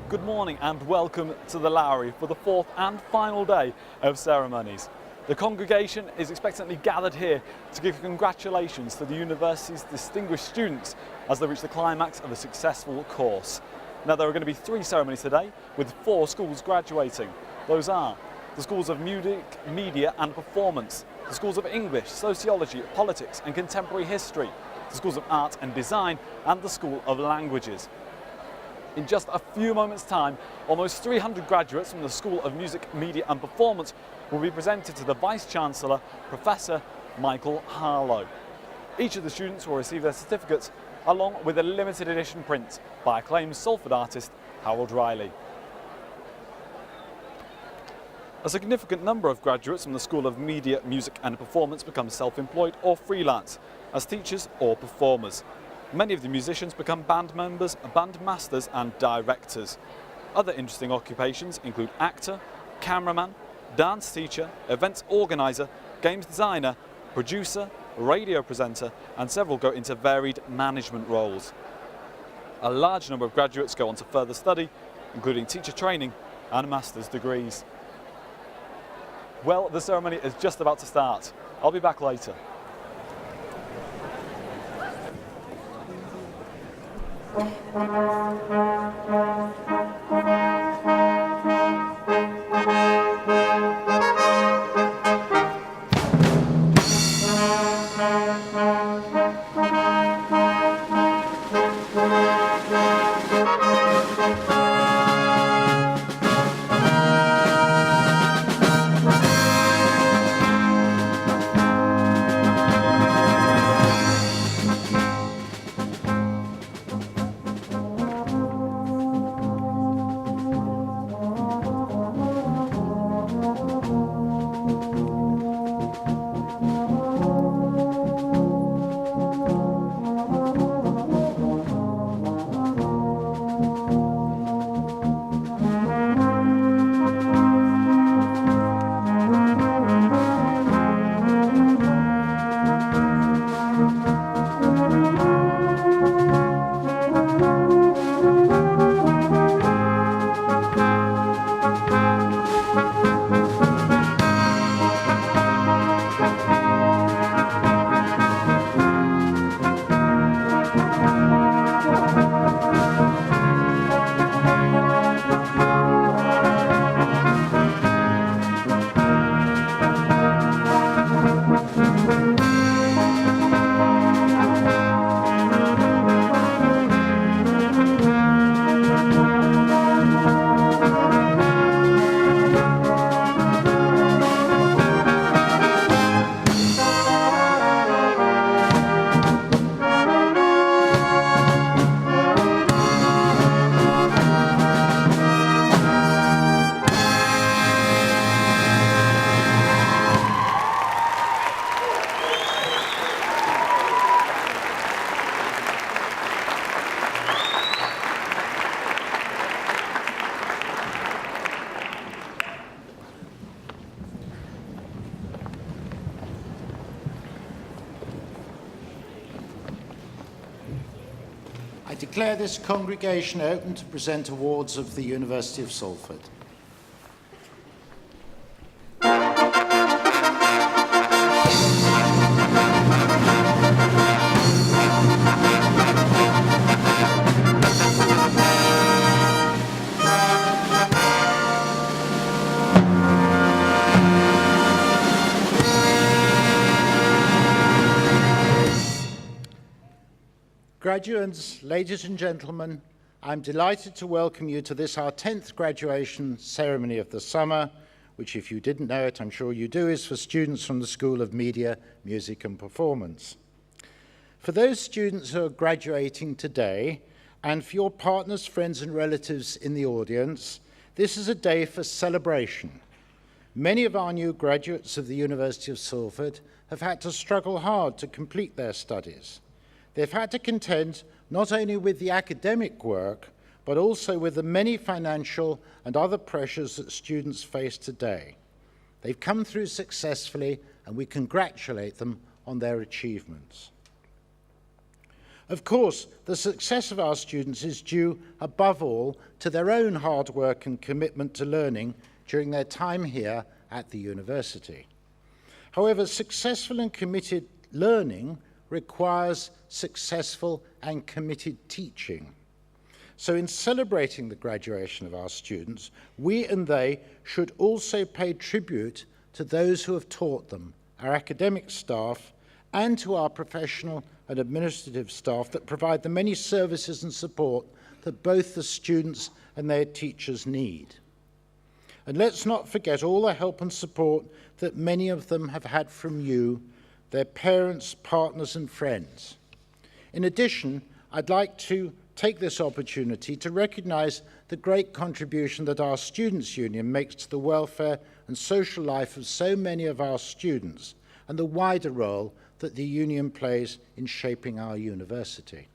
Good morning and welcome to the Lowry for the fourth and final day of ceremonies. The congregation is expectantly gathered here to give congratulations to the university's distinguished students as they reach the climax of a successful course. Now, there are going to be 3 ceremonies today with 4 schools graduating. Those are the schools of music, media and performance, the schools of English, sociology, politics and contemporary history, the schools of art and design and the school of languages. In just a few moments' time, almost 300 graduates from the School of Music, Media and Performance will be presented to the Vice-Chancellor, Professor Michael Harloe. Each of the students will receive their certificates along with a limited edition print by acclaimed Salford artist Harold Riley. A significant number of graduates from the School of Media, Music and Performance become self-employed or freelance as teachers or performers. Many of the musicians become band members, band masters and directors. Other interesting occupations include actor, cameraman, dance teacher, events organiser, games designer, producer, radio presenter and several go into varied management roles. A large number of graduates go on to further study, including teacher training and master's degrees. Well, the ceremony is just about to start. I'll be back later. I declare this congregation open to present awards of the University of Salford. Graduates, ladies and gentlemen, I'm delighted to welcome you to this, our 10th graduation ceremony of the summer, which, if you didn't know it, I'm sure you do, is for students from the School of Media, Music and Performance. For those students who are graduating today, and for your partners, friends and relatives in the audience, this is a day for celebration. Many of our new graduates of the University of Salford have had to struggle hard to complete their studies. They've had to contend not only with the academic work, but also with the many financial and other pressures that students face today. They've come through successfully, and we congratulate them on their achievements. Of course, the success of our students is due, above all, to their own hard work and commitment to learning during their time here at the university. However, successful and committed learning requires successful and committed teaching. So in celebrating the graduation of our students, we and they should also pay tribute to those who have taught them, our academic staff, and to our professional and administrative staff that provide the many services and support that both the students and their teachers need. And let's not forget all the help and support that many of them have had from you, their parents, partners, and friends. In addition, I'd like to take this opportunity to recognise the great contribution that our Students' Union makes to the welfare and social life of so many of our students, and the wider role that the union plays in shaping our university.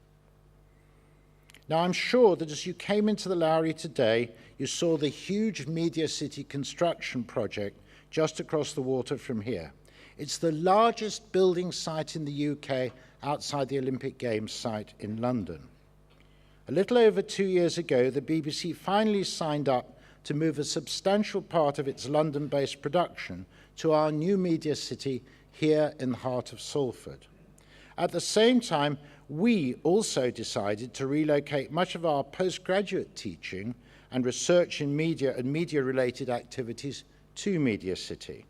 Now, I'm sure that as you came into the Lowry today, you saw the huge Media City construction project just across the water from here. It's the largest building site in the UK outside the Olympic Games site in London. A little over 2 years ago, the BBC finally signed up to move a substantial part of its London-based production to our new Media City here in the heart of Salford. At the same time, we also decided to relocate much of our postgraduate teaching and research in media and media-related activities to Media City.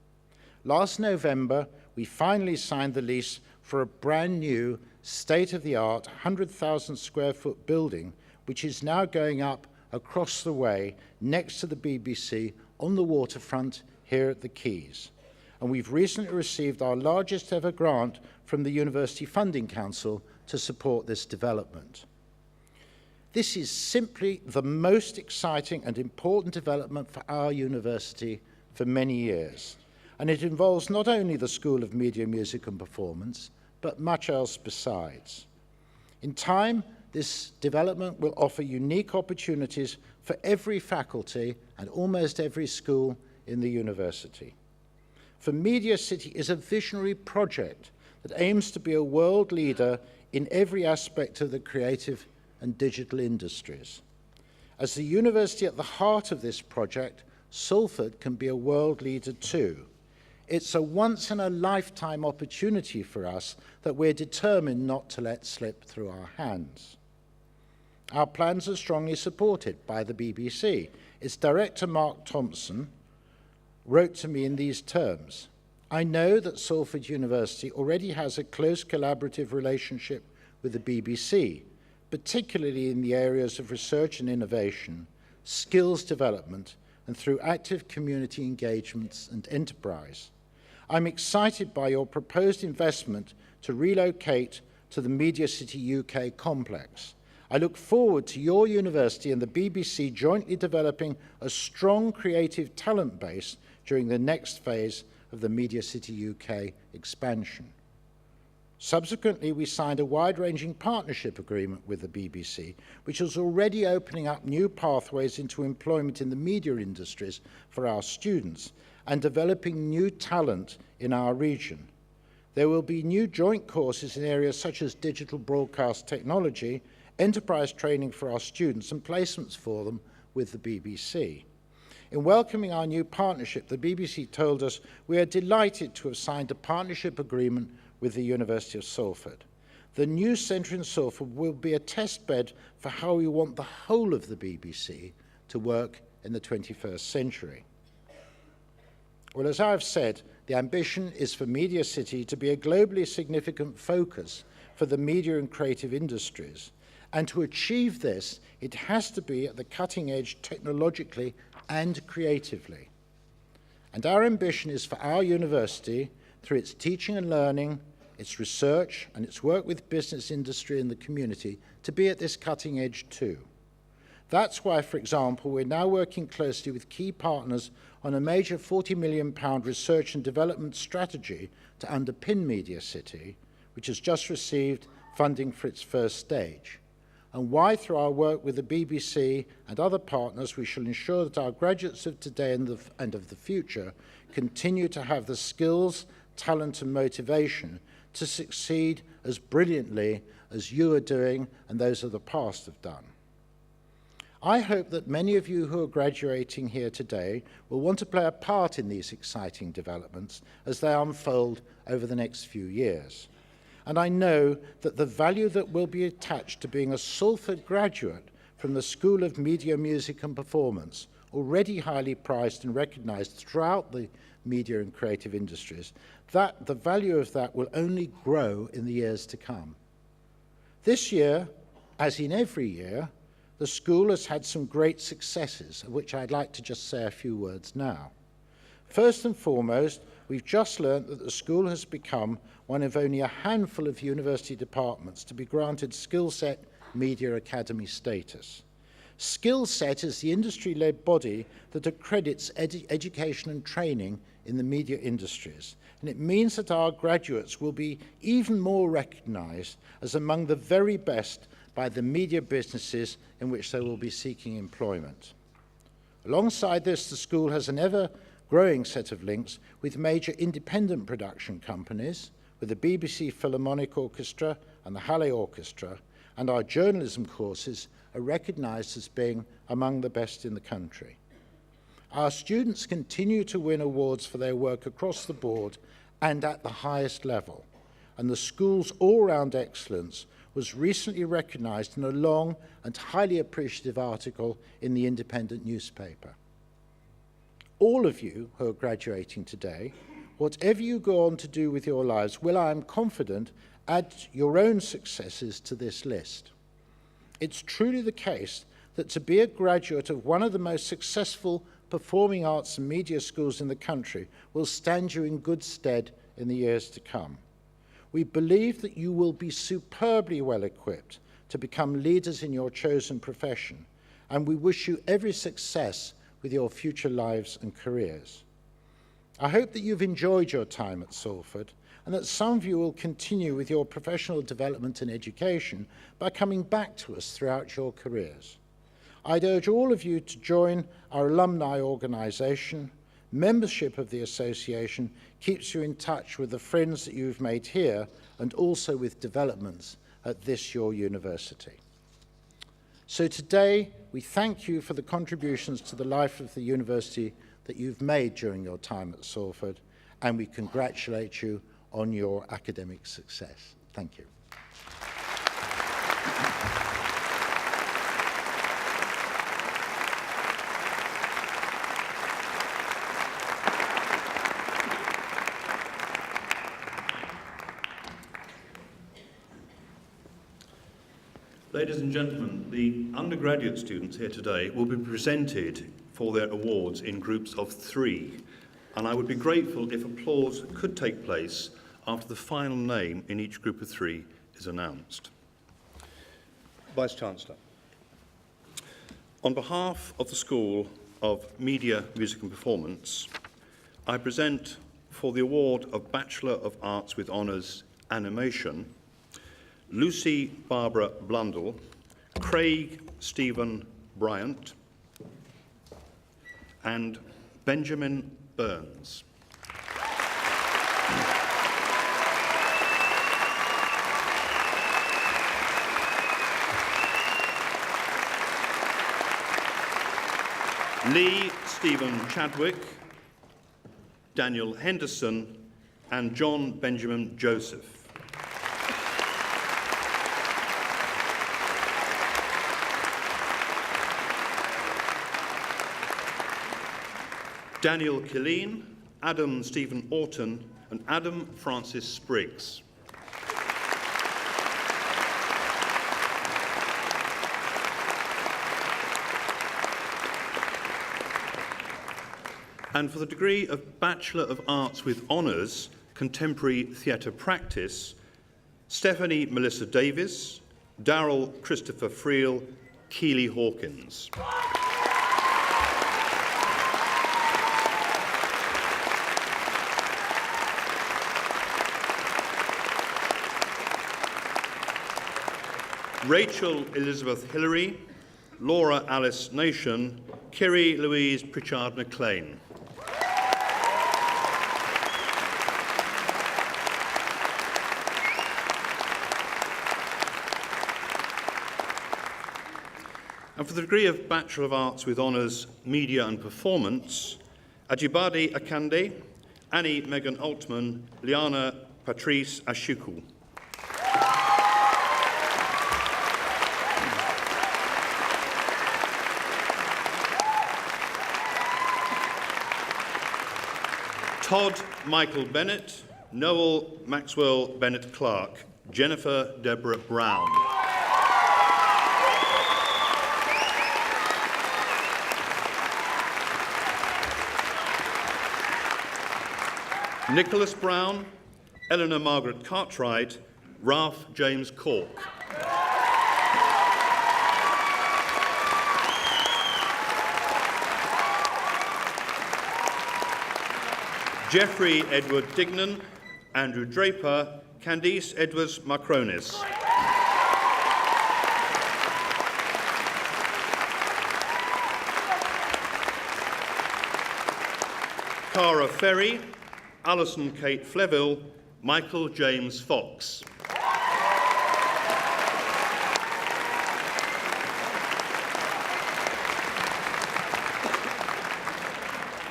Last November, we finally signed the lease for a brand new, state-of-the-art, 100,000 square foot building, which is now going up across the way next to the BBC on the waterfront here at the Quays. And we've recently received our largest ever grant from the University Funding Council to support this development. This is simply the most exciting and important development for our university for many years. And it involves not only the School of Media, Music and Performance, but much else besides. In time, this development will offer unique opportunities for every faculty and almost every school in the university. For Media City is a visionary project that aims to be a world leader in every aspect of the creative and digital industries. As the university at the heart of this project, Salford can be a world leader too. It's a once-in-a-lifetime opportunity for us that we're determined not to let slip through our hands. Our plans are strongly supported by the BBC. Its director, Mark Thompson, wrote to me in these terms: I know that Salford University already has a close collaborative relationship with the BBC, particularly in the areas of research and innovation, skills development, and through active community engagements and enterprise. I'm excited by your proposed investment to relocate to the Media City UK complex. I look forward to your university and the BBC jointly developing a strong creative talent base during the next phase of the Media City UK expansion. Subsequently, we signed a wide-ranging partnership agreement with the BBC, which is already opening up new pathways into employment in the media industries for our students and developing new talent in our region. There will be new joint courses in areas such as digital broadcast technology, enterprise training for our students, and placements for them with the BBC. In welcoming our new partnership, the BBC told us we are delighted to have signed a partnership agreement with the University of Salford. The new centre in Salford will be a test bed for how we want the whole of the BBC to work in the 21st century. Well, as I've said, the ambition is for Media City to be a globally significant focus for the media and creative industries. And to achieve this, it has to be at the cutting edge technologically and creatively. And our ambition is for our university, through its teaching and learning, its research, and its work with business, industry, and the community to be at this cutting edge too. That's why, for example, we're now working closely with key partners on a major £40 million research and development strategy to underpin Media City, which has just received funding for its first stage, and why, through our work with the BBC and other partners, we shall ensure that our graduates of today and of the future continue to have the skills, talent, and motivation to succeed as brilliantly as you are doing and those of the past have done. I hope that many of you who are graduating here today will want to play a part in these exciting developments as they unfold over the next few years. And I know that the value that will be attached to being a Salford graduate from the School of Media, Music and Performance, already highly prized and recognised throughout the media and creative industries, that the value of that will only grow in the years to come. This year, as in every year, the school has had some great successes, of which I'd like to just say a few words now. First and foremost, we've just learnt that the school has become one of only a handful of university departments to be granted Skillset Media Academy status. Skillset is the industry-led body that accredits education and training in the media industries, and it means that our graduates will be even more recognised as among the very best by the media businesses in which they will be seeking employment. Alongside this, the school has an ever-growing set of links with major independent production companies, with the BBC Philharmonic Orchestra and the Harloe Orchestra, and our journalism courses are recognised as being among the best in the country. Our students continue to win awards for their work across the board and at the highest level, and the school's all-round excellence was recently recognised in a long and highly appreciative article in the Independent newspaper. All of you who are graduating today, whatever you go on to do with your lives, will, I am confident, add your own successes to this list. It's truly the case that to be a graduate of one of the most successful performing arts and media schools in the country will stand you in good stead in the years to come. We believe that you will be superbly well equipped to become leaders in your chosen profession, and we wish you every success with your future lives and careers. I hope that you've enjoyed your time at Salford and that some of you will continue with your professional development and education by coming back to us throughout your careers. I'd urge all of you to join our alumni organisation. Membership of the association keeps you in touch with the friends that you've made here and also with developments at this your university. So today, we thank you for the contributions to the life of the university that you've made during your time at Salford, and we congratulate you on your academic success. Thank you. Ladies and gentlemen, the undergraduate students here today will be presented for their awards in groups of 3, and I would be grateful if applause could take place after the final name in each group of 3 is announced. Vice-Chancellor, on behalf of the School of Media, Music and Performance, I present for the award of Bachelor of Arts with Honours Animation Lucy Barbara Blundell, Craig Stephen Bryant, and Benjamin Burns. Lee Stephen Chadwick, Daniel Henderson, and John Benjamin Joseph. Daniel Killeen, Adam Stephen Orton, and Adam Francis Spriggs. And for the degree of Bachelor of Arts with Honours Contemporary Theatre Practice, Stephanie Melissa Davis, Darrell Christopher Friel, Keely Hawkins. Rachel Elizabeth Hillary, Laura Alice Nation, Kiri Louise Pritchard McLean. And for the degree of Bachelor of Arts with Honours, Media and Performance, Ajibade Akande, Annie Megan Altman, Liana Patrice Ashuku. Todd Michael Bennett, Noel Maxwell Bennett Clark, Jennifer Deborah Brown. Nicholas Brown, Eleanor Margaret Cartwright, Ralph James Cork. Jeffrey Edward Dignan, Andrew Draper, Candice Edwards Macronis. Cara Ferry, Alison Kate Fleville, Michael James Fox.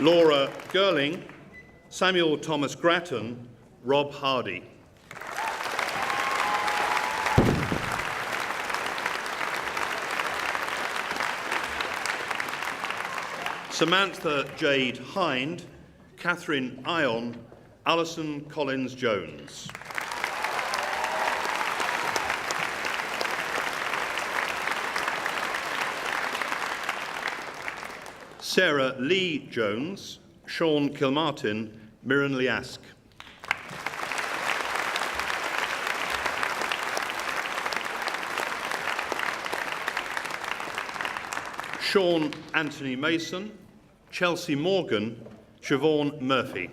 Laura Girling, Samuel Thomas Grattan, Rob Hardy. Samantha Jade Hind, Catherine Ion, Alison Collins Jones. Sarah Lee Jones, Sean Kilmartin, Mirren Liask. Sean Anthony Mason, Chelsea Morgan, Siobhan Murphy.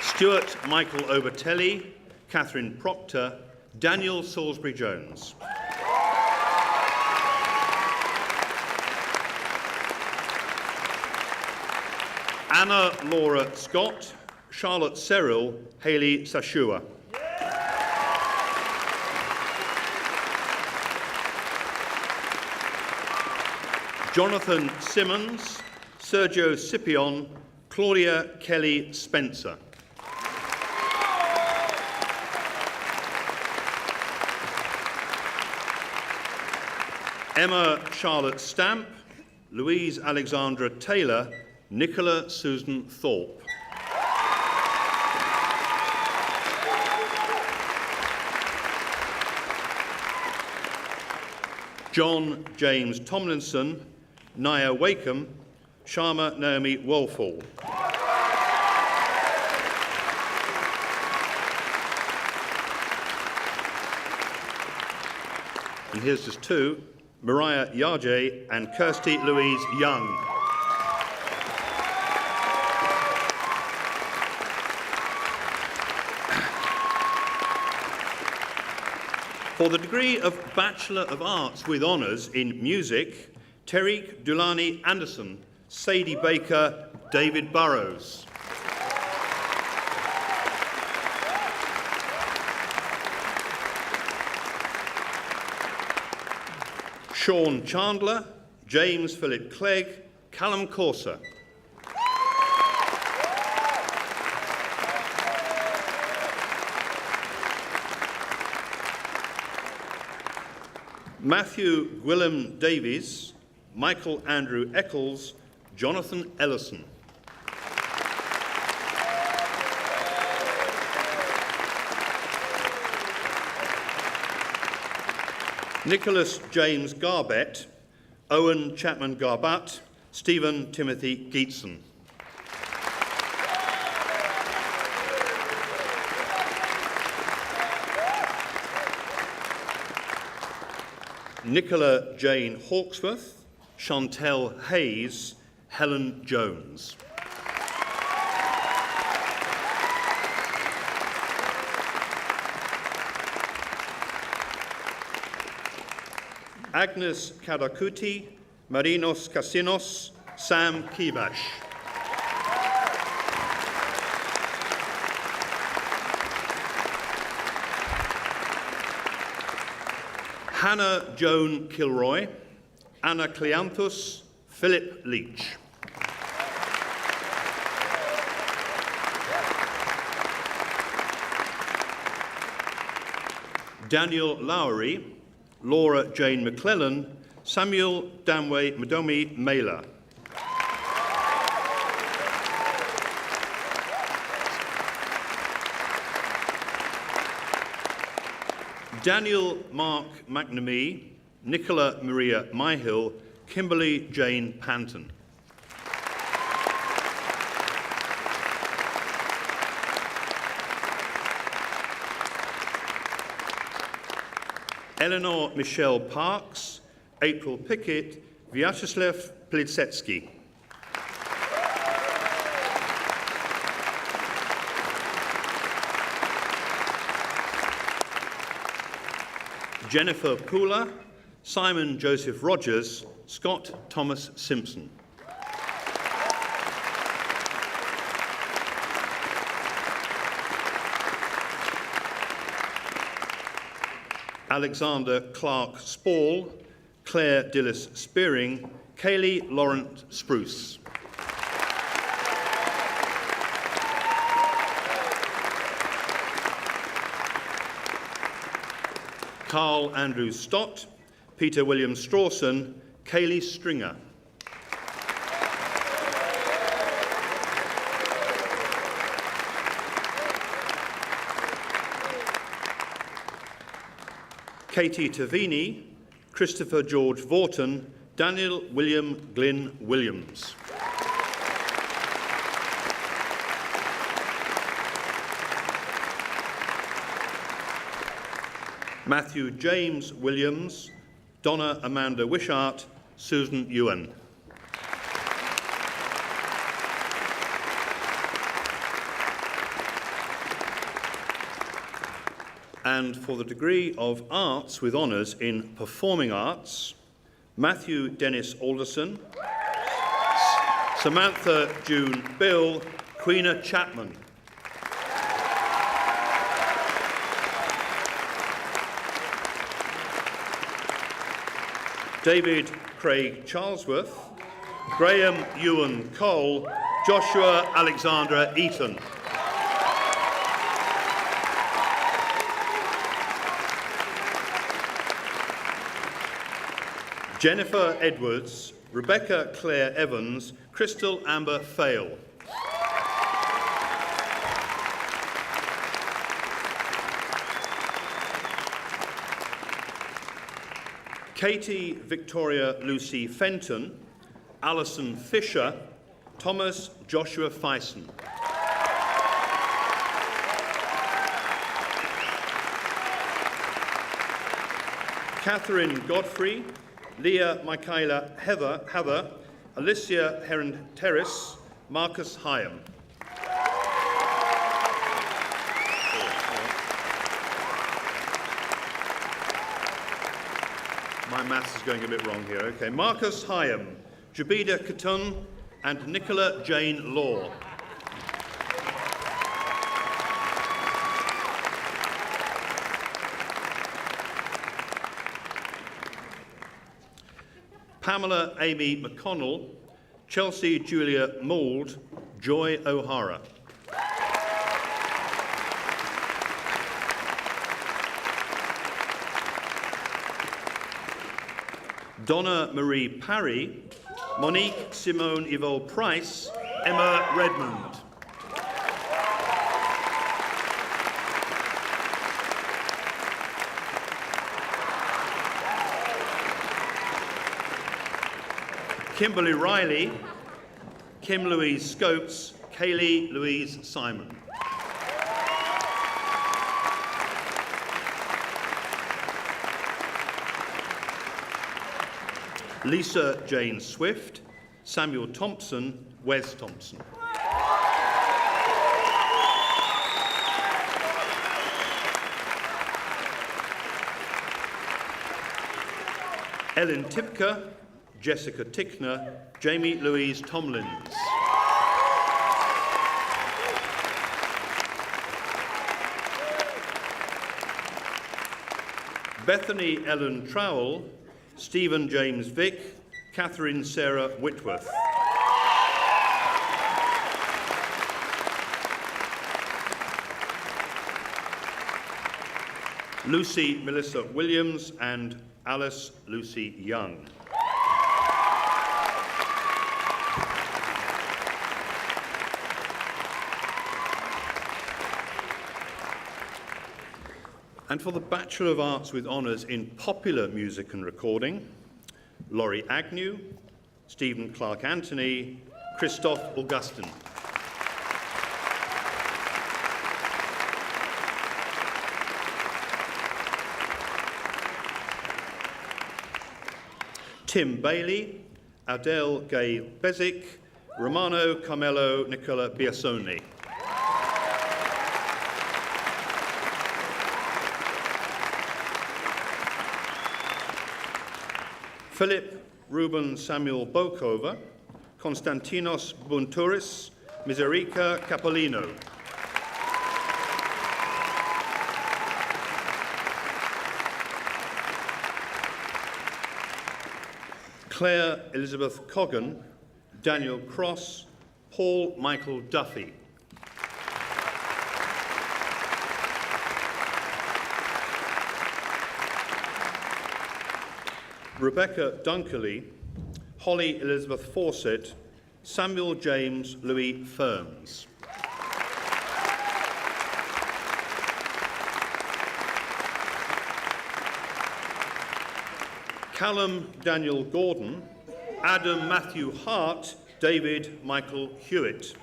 Stuart Michael Obertelli, Catherine Proctor, Daniel Salisbury Jones. Anna Laura Scott, Charlotte Cyril, Hayley Sashua. Jonathan Simmons, Sergio Scipion, Claudia Kelly Spencer. Emma Charlotte Stamp, Louise Alexandra Taylor, Nicola Susan Thorpe. John James Tomlinson, Nia Wakeham, Sharma Naomi Wolfall. And here's just two, Mariah Yarjay and Kirsty Louise Young. For the degree of Bachelor of Arts with Honours in Music, Tariq Dulani Anderson, Sadie Baker, David Burrows. Sean Chandler, James Philip Clegg, Callum Corser. Matthew Gwilym Davies, Michael Andrew Eccles, Jonathan Ellison. Nicholas James Garbett, Owen Chapman Garbutt, Stephen Timothy Geetson. Nicola Jane Hawksworth, Chantel Hayes, Helen Jones. Agnes Kadakuti, Marinos Casinos, Sam Kibash. Hannah Joan Kilroy, Anna Cleanthus, Philip Leach. Daniel Lowery, Laura Jane McClellan, Samuel Danway Madomi Mailer. Daniel Mark McNamee, Nicola Maria Myhill, Kimberly Jane Panton. Eleanor Michelle Parks, April Pickett, Vyacheslav Plitsetsky. Jennifer Pooler, Simon Joseph Rogers, Scott Thomas Simpson. Alexander Clark Spall, Claire Dillis Spearing, Kaylee Laurent Spruce. Carl Andrew Stott, Peter William Strawson, Kaylee Stringer. Katie Tavini, Christopher George Vorton, Daniel William Glynn Williams. Matthew James Williams, Donna Amanda Wishart, Susan Ewan. And for the degree of Arts with honours in Performing Arts, Matthew Dennis Alderson, Samantha June Bill, Queena Chapman. David Craig Charlesworth, Graham Ewan Cole, Joshua Alexandra Eaton. Jennifer Edwards, Rebecca Claire Evans, Crystal Amber Fail. Katie Victoria Lucy Fenton, Alison Fisher, Thomas Joshua Feisen. Catherine Godfrey, Leah Michaela Heather, Alicia Heron Terrace, Marcus Hyam. My maths is going a bit wrong here. Okay, Marcus Hyam, Jabida Katun, and Nicola Jane Law. Pamela Amy McConnell, Chelsea Julia Mould, Joy O'Hara. Donna Marie Parry, Monique Simone Yvonne Price, Emma Redmond. Kimberly Riley, Kim Louise Scopes, Kaylee Louise Simon. Lisa Jane Swift, Samuel Thompson, Wes Thompson. Ellen Tipker, Jessica Tickner, Jamie Louise Tomlins. Bethany Ellen Trowell, Stephen James Vick, Catherine Sarah Whitworth. Lucy Melissa Williams and Alice Lucy Young. And for the Bachelor of Arts with Honours in Popular Music and Recording, Laurie Agnew, Stephen Clark Anthony, Christophe Augustin. Tim Bailey, Adele Gay Bezic, Romano Carmelo Nicola Biasoni. Philip Ruben Samuel Bokova, Konstantinos Buntouris, Miserica Capolino. Claire Elizabeth Coggan, Daniel Cross, Paul Michael Duffy. Rebecca Dunkerley, Holly Elizabeth Fawcett, Samuel James Louis Ferns. Callum Daniel Gordon, Adam Matthew Hart, David Michael Hewitt.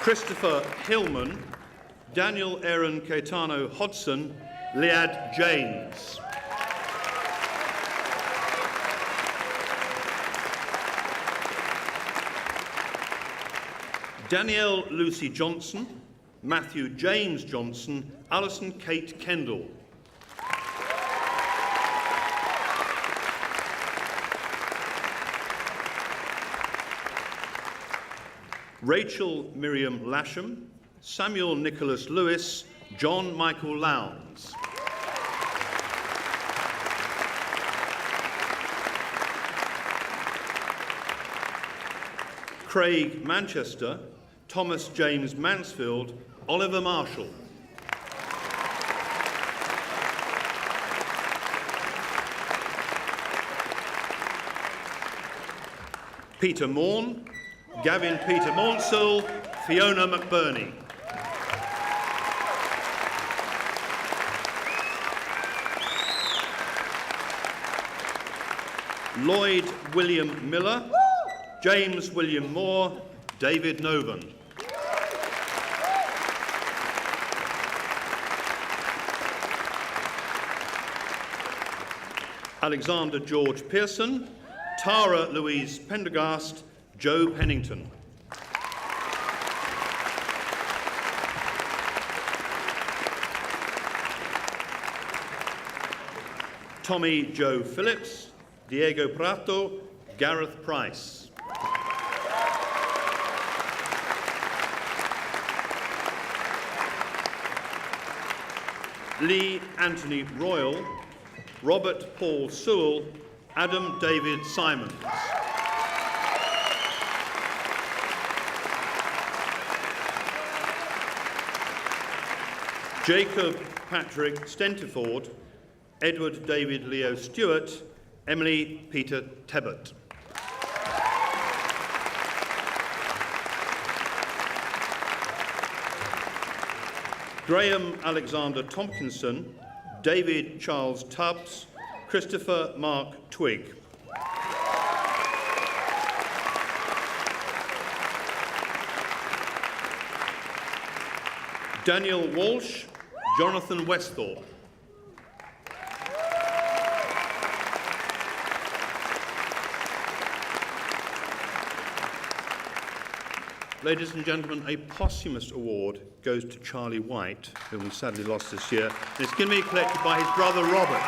Christopher Hillman, Daniel Aaron Caetano Hodson, Liad James. Danielle Lucy Johnson, Matthew James Johnson, Alison Kate Kendall. Rachel Miriam Lasham, Samuel Nicholas Lewis, John Michael Lowndes. Craig Manchester, Thomas James Mansfield, Oliver Marshall. Peter Morn, Gavin Peter Maunsell, Fiona McBurney. Lloyd William Miller, James William Moore, David Novan. Alexander George Pearson, Tara Louise Pendergast, Joe Pennington. Tommy Joe Phillips, Diego Prato, Gareth Price. Lee Anthony Royal, Robert Paul Sewell, Adam David Simons. Jacob Patrick Stentiford, Edward David Leo Stewart, Emily Peter Tebbert. Graham Alexander Tompkinson, David Charles Tubbs, Christopher Mark Twigg. Daniel Walsh, Jonathan Westhorpe. Ladies and gentlemen, a posthumous award goes to Charlie White, whom we sadly lost this year. And it's going to be collected by his brother Robert.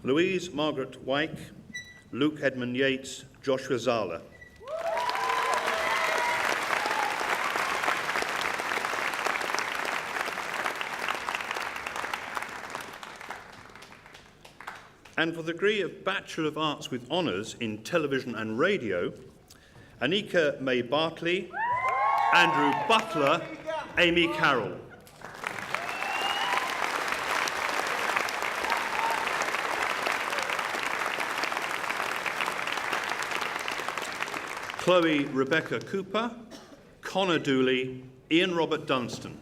Louise Margaret Wyke, Luke Edmund Yates, Joshua Zala. And for the degree of Bachelor of Arts with Honours in Television and Radio, Anika May Bartley, Andrew Butler, Amy Carroll. Chloe Rebecca Cooper, Connor Dooley, Ian Robert Dunstan.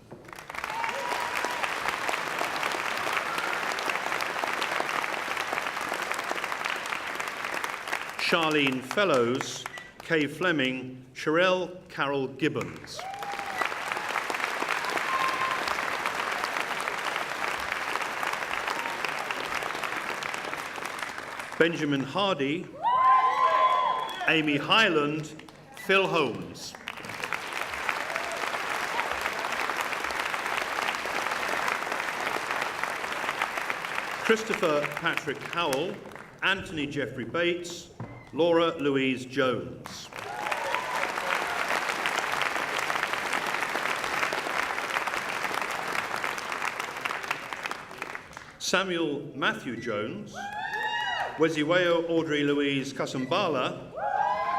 Charlene Fellows, Kay Fleming, Sherelle Carol Gibbons. Benjamin Hardy, Amy Highland, Phil Holmes. Christopher Patrick Howell, Anthony Jeffrey Bates, Laura Louise Jones. Samuel Matthew Jones, Weziweo Audrey Louise Kasambala,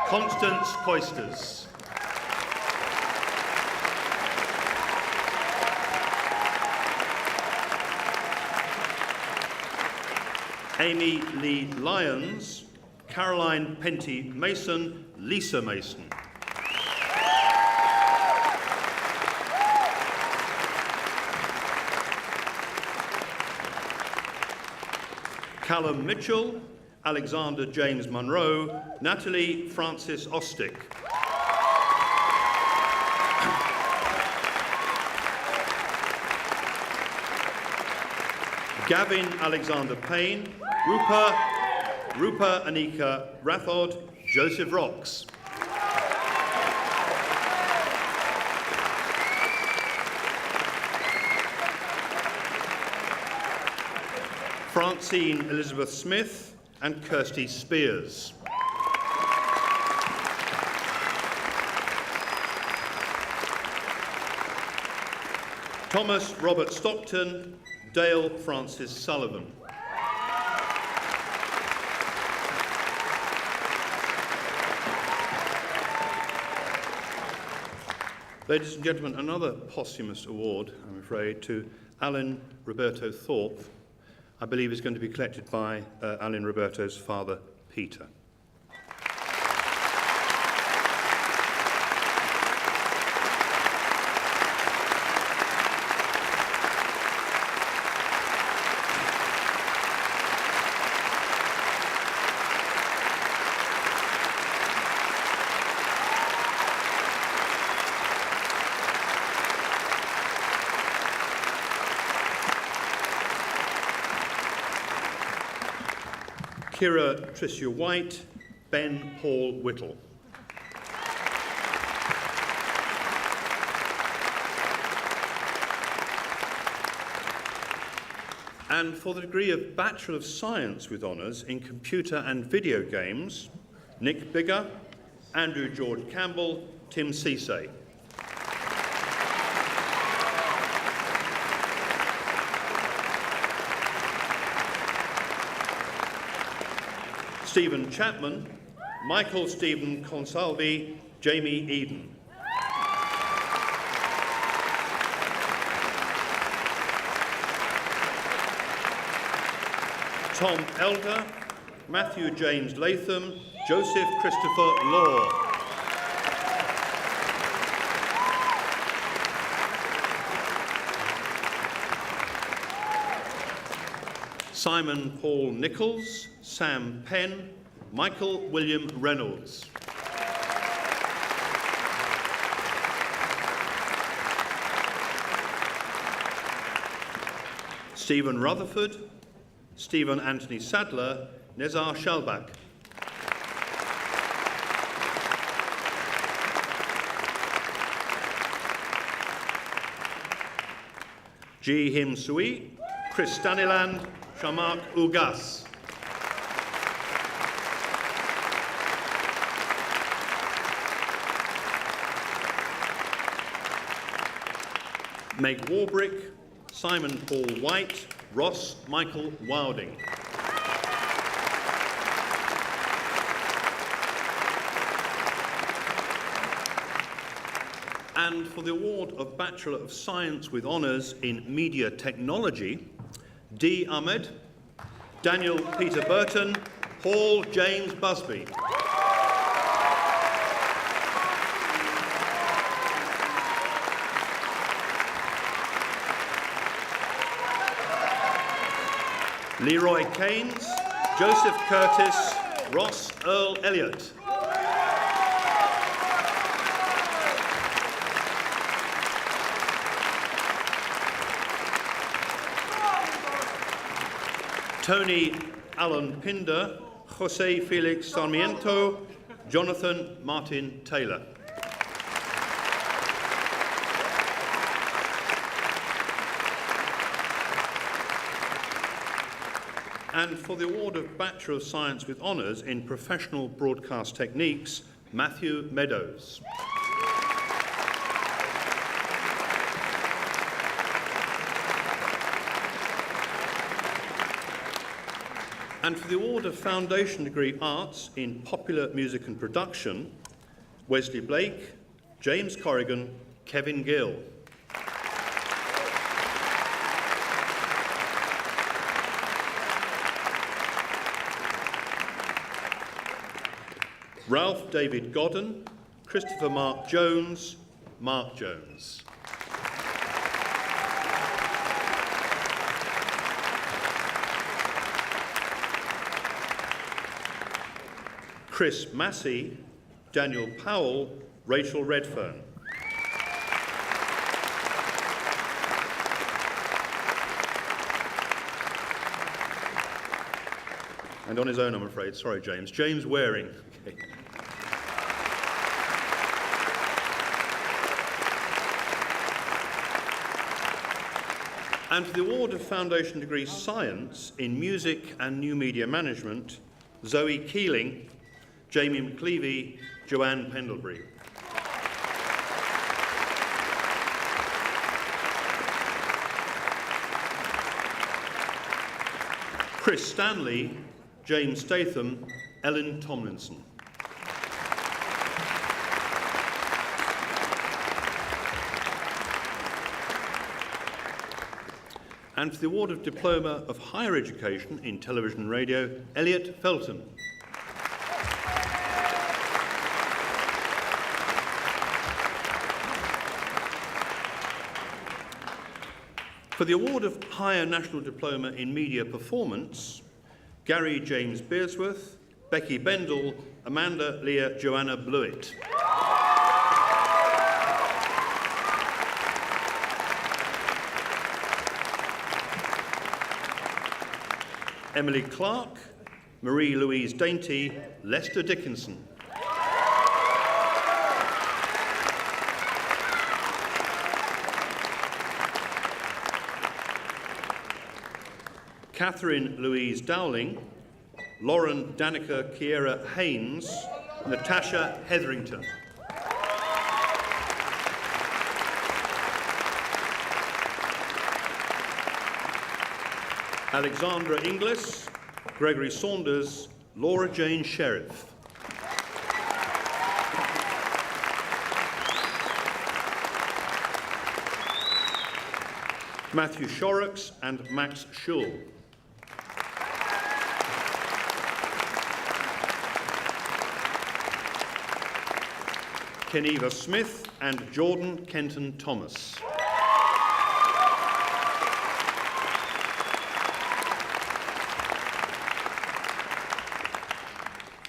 Constance Coisters. Amy Lee Lyons, Caroline Penty Mason, Lisa Mason. Callum Mitchell, Alexander James Munro, Natalie Francis Ostick. Gavin Alexander Payne, Rupa Anika Rathod, Joseph Rocks. Francine Elizabeth Smith and Kirsty Spears. Thomas Robert Stockton, Dale Francis Sullivan. Ladies and gentlemen, another posthumous award, I'm afraid, to Alan Roberto Thorpe, I believe is going to be collected by Alan Roberto's father, Peter. Kira Tricia White, Ben Paul Whittle. And for the degree of Bachelor of Science with Honours in Computer and Video Games, Nick Bigger, Andrew George Campbell, Tim Cisse. Stephen Chapman, Michael Stephen Consalvi, Jamie Eden. Tom Elder, Matthew James Latham, Joseph Christopher Law. Simon Paul Nichols, Sam Penn, Michael William Reynolds. Stephen Rutherford, Stephen Anthony Sadler, Nezar Shalbak. Ji Him Sui, Chris Staniland, Shamak Ugas. Meg Warbrick, Simon Paul White, Ross Michael Wilding. And for the award of Bachelor of Science with Honours in Media Technology, D. Ahmed, Daniel Peter Burton, Paul James Busby. Leroy Keynes, Joseph Curtis, Ross Earl Elliott. Tony Alan Pinder, Jose Felix Sarmiento, Jonathan Martin Taylor. And for the award of Bachelor of Science with Honours in Professional Broadcast Techniques, Matthew Meadows. And for the award of Foundation Degree Arts in Popular Music and Production, Wesley Blake, James Corrigan, Kevin Gill. Ralph David Godden, Christopher Mark Jones, Mark Jones. Chris Massey, Daniel Powell, Rachel Redfern. And on his own, I'm afraid. Sorry, James. James Waring. Okay. And for the award of Foundation Degree Science in Music and New Media Management, Zoe Keeling, Jamie McLeavy, Joanne Pendlebury. Chris Stanley, James Statham, Ellen Tomlinson. And for the award of Diploma of Higher Education in Television and Radio, Elliot Felton. For the award of Higher National Diploma in Media Performance, Gary James Beersworth, Becky Bendel, Amanda Leah Joanna Blewett. Emily Clark, Marie Louise Dainty, Lester Dickinson. Catherine Louise Dowling, Lauren Danica Kiera Haynes, Natasha Hetherington. Alexandra Inglis, Gregory Saunders, Laura Jane Sheriff. Matthew Shorrocks and Max Schull. Keneva Smith and Jordan Kenton Thomas.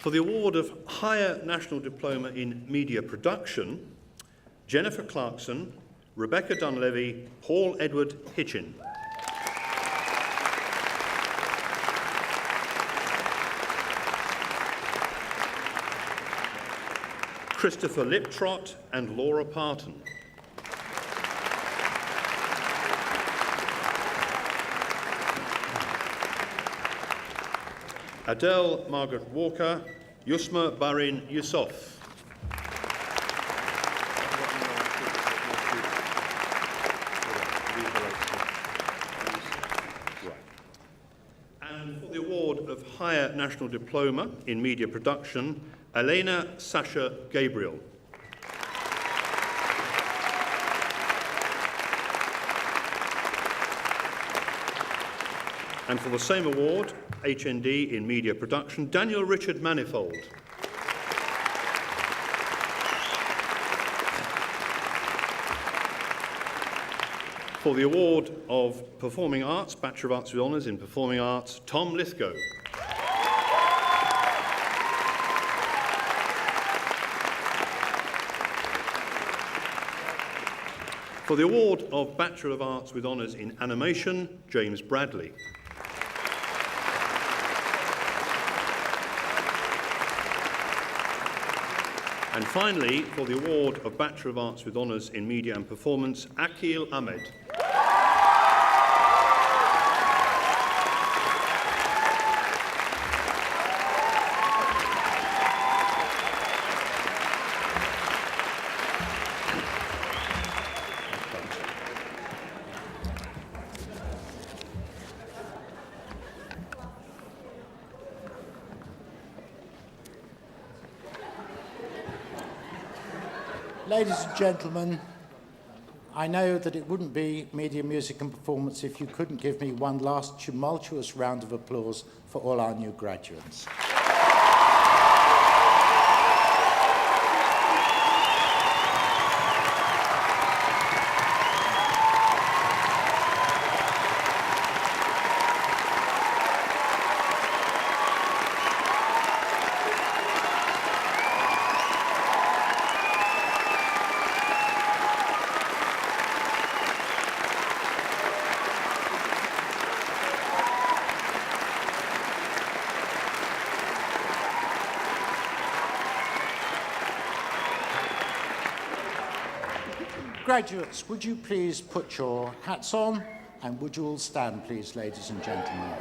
For the award of Higher National Diploma in Media Production, Jennifer Clarkson, Rebecca Dunlevy, Paul Edward Hitchin. Christopher Liptrot and Laura Parton. Adele Margaret Walker, Yusma Barin Yusuf. And for the award of Higher National Diploma in Media Production, Elena Sasha Gabriel. And for the same award, HND in Media Production, Daniel Richard Manifold. For the award of Performing Arts, Bachelor of Arts with Honours in Performing Arts, Tom Lithgow. For the award of Bachelor of Arts with Honours in Animation, James Bradley. And finally, for the award of Bachelor of Arts with Honours in Media and Performance, Akil Ahmed. Ladies and gentlemen, I know that it wouldn't be Media, Music and Performance if you couldn't give me one last tumultuous round of applause for all our new graduates. Graduates, would you please put your hats on, and would you all stand, please, ladies and gentlemen.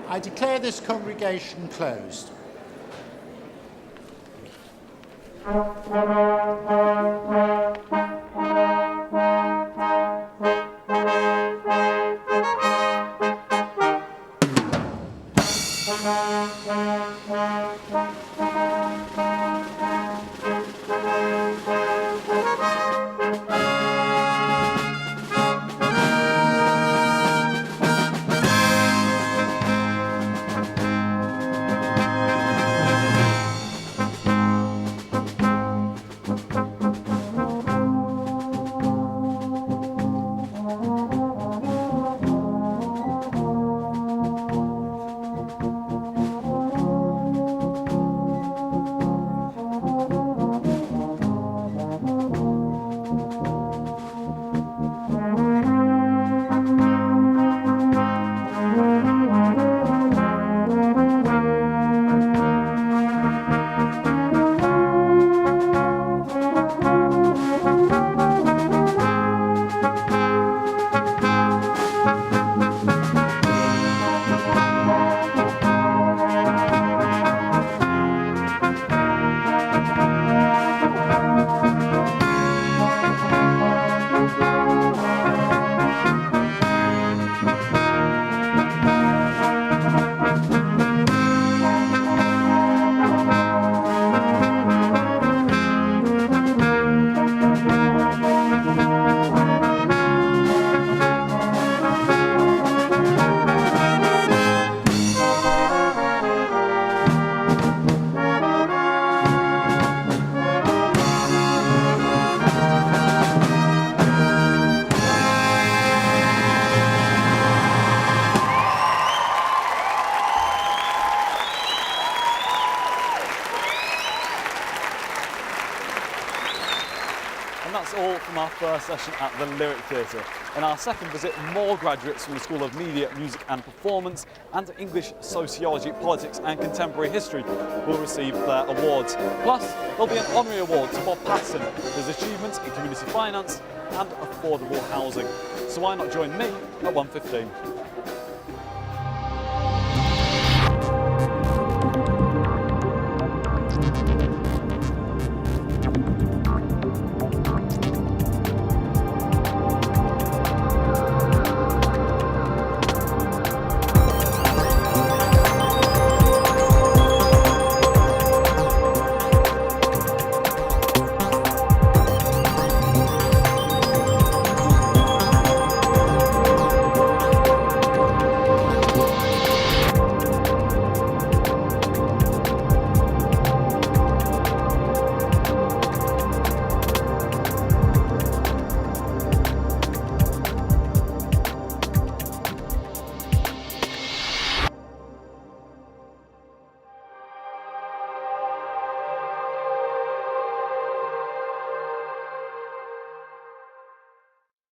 I declare this congregation closed. first session at the Lyric Theatre. In our second visit, more graduates from the School of Media, Music and Performance and English Sociology, Politics and Contemporary History will receive their awards. Plus, there'll be an honorary award to Bob Patterson for his achievements in community finance and affordable housing. So why not join me at 1:15?